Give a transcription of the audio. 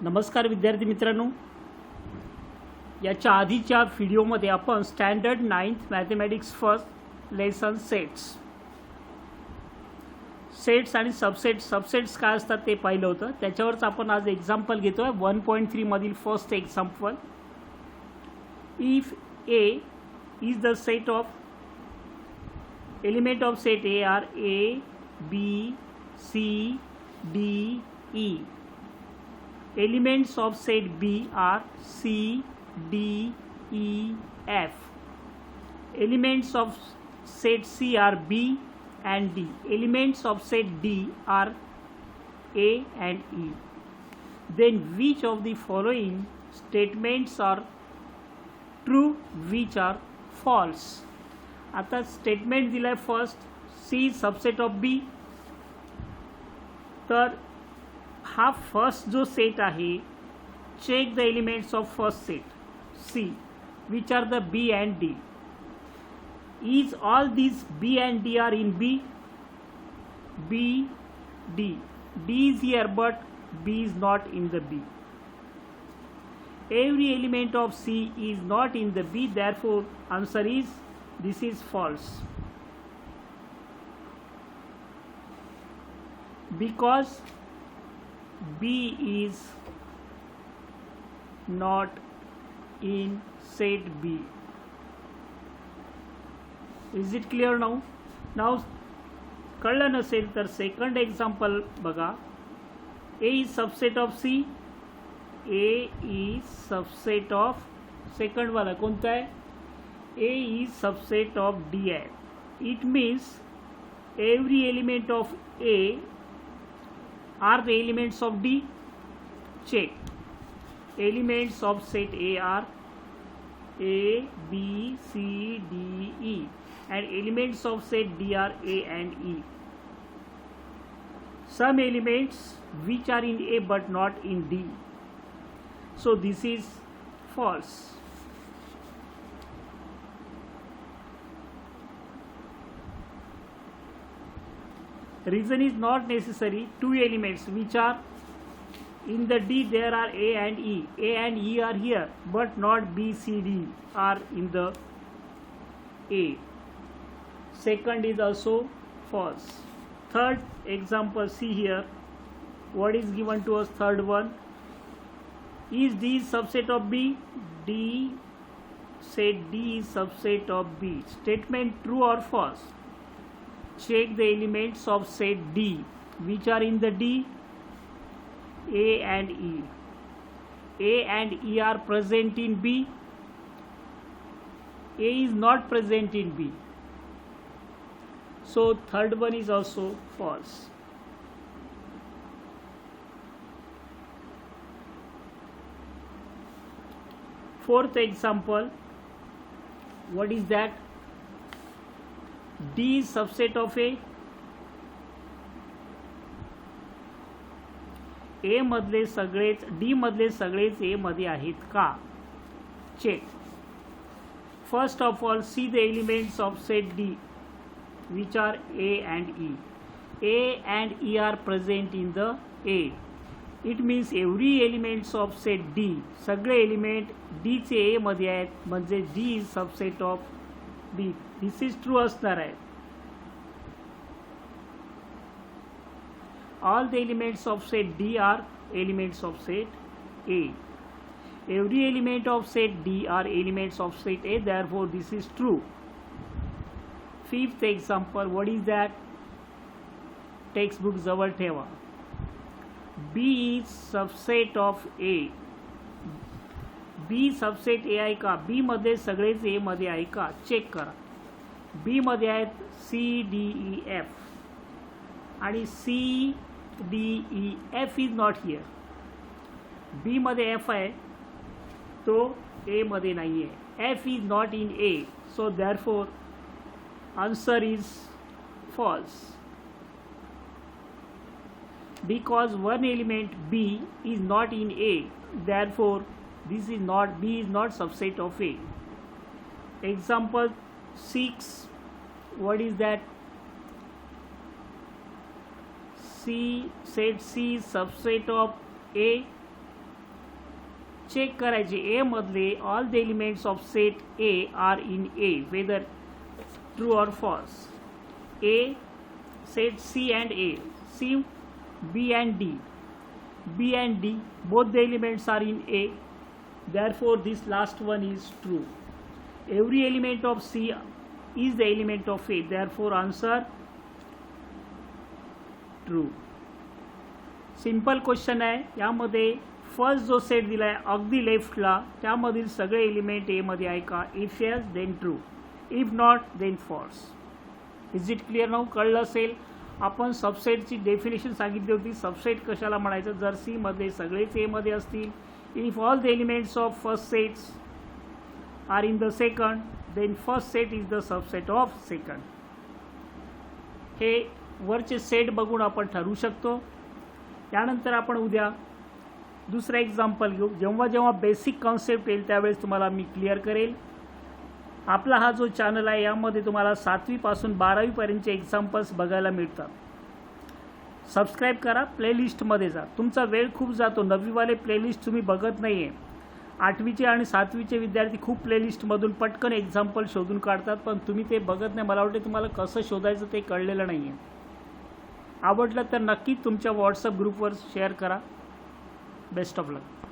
नमस्कार विद्यार्थी मित्रांनो, याच्या आधीच्या व्हिडिओमध्ये आपण standard 9th mathematics first lesson sets आणि सबसेट्स काय असतात ते पाहिलं होतं. त्याच्यावरच आपण आज एक्झाम्पल घेतो आहे 1.3 मधील first example. If A is the set of element of set A are A B C D E. Elements of set B are C, D, E, F. Elements of set C are B and D. Elements of set D are A and E. Then which of the following statements are true, which are false? आता statement दिला आहे first C subset of B. तर हा first जो set आहे, check the elements of first set C which are the B and D. Is all this B and D are in B? B D. D is here but B is not in the B. Every element of C is not in the B, therefore answer is this is false. Because B is not in set B. Is it clear now? Now कळलं नसेल तर second example बघा. A is subset of C. A is subset of second वाला कोणता आहे? A is subset of D आहे. It means every element of A are the elements of D. Check. Elements of set A are A, B, C, D, E, and elements of set D are A and E. Some elements which are in A but not in D. So this is false. Reason is not necessary. Two elements which are in the D, there are A and E. A and E are here, but not B, C, D are in the A. Second is also false. Third example, see here. What is given to us? Third one. Is D subset of B? D set D is subset of B. Statement true or false? Check the elements of set D which are in the D. A and E. A and E are present in B. A is not present in B. So third one is also false. Fourth example. What is that? D is subset of A. A मधले सगळेच D मधले सगळेच A मध्ये आहेत का? Check. First of all see the elements of set D which are A and E. A and E are present in the A. It means every elements of set D, सगळे element D चे A मध्ये आहेत, म्हणजे D is subset of B. This is true असणार आहे. All the elements of set D are elements of set A. Every element of set D are elements of set A, therefore this is true. Fifth example, what is that? Textbook जवळ ठेवा. B is subset of A. B subset A आहे का? B मध्ये सगळेच A मध्ये आहे का? Check करा. B मध्ये आहेत C, D, E, F आणि C, D, E, F is not here. B मध्ये F आहे, तो A मध्ये नाही आहे. F is not in A, so therefore answer is false. Because one element B is not in A, therefore this is not, B is not subset of A. Example 6. What is that? C, set C is subset of A. Check करायचे A मधले all the elements of set A are in A whether true or false. A set C and A, C, B and D, B and D, both the elements are in A, therefore this last one is true. Every element of C is the element of A, therefore answer true. Simple question आहे. यामध्ये first जो set दिला आहे अगदी लेफ्टला त्यामधील सगळे element ए मध्ये आहे का. If yes then true, if not then false. Is it clear now. कळलं असेल. आपण सबसेटची डेफिनेशन सांगितली होती. सबसेट कशाला म्हणायचं जर सी मध्ये सगळेच ए मध्ये असतील. If all the elements of first sets are in the second then first set is the subset of second. हे वरचे सेट बघून आपण ठरवू शकतो. त्यानंतर आपण उद्या दुसरा एक्झाम्पल घेऊ. जेव्हा जेव्हा बेसिक कॉन्सेप्ट येईल त्यावेळेस तुम्हाला मी क्लिअर करेल. आपला हा जो चॅनल आहे यामध्ये तुम्हाला 7वी पासून 12वी पर्यंतचे एक्झाम्पल्स बघायला मिळतात. सबस्क्राईब करा. प्लेलिस्टमध्ये जा. तुमचा वेळ खूप जातो. 9वीवाले प्लेलिस्ट तुम्ही बघत नाही आहे. 8वीचे आणि 7वीचे विद्यार्थी खूप प्लेलिस्टमधून पटकन एक्झाम्पल शोधून काढतात पण तुम्ही ते बघत नाही. मला वाटते तुम्हाला कसं शोधायचं ते कळलेलं नाही आहे. आवडलं तर नक्की तुमच्या व्हॉट्सअप ग्रुपवर शेअर करा. Best of luck.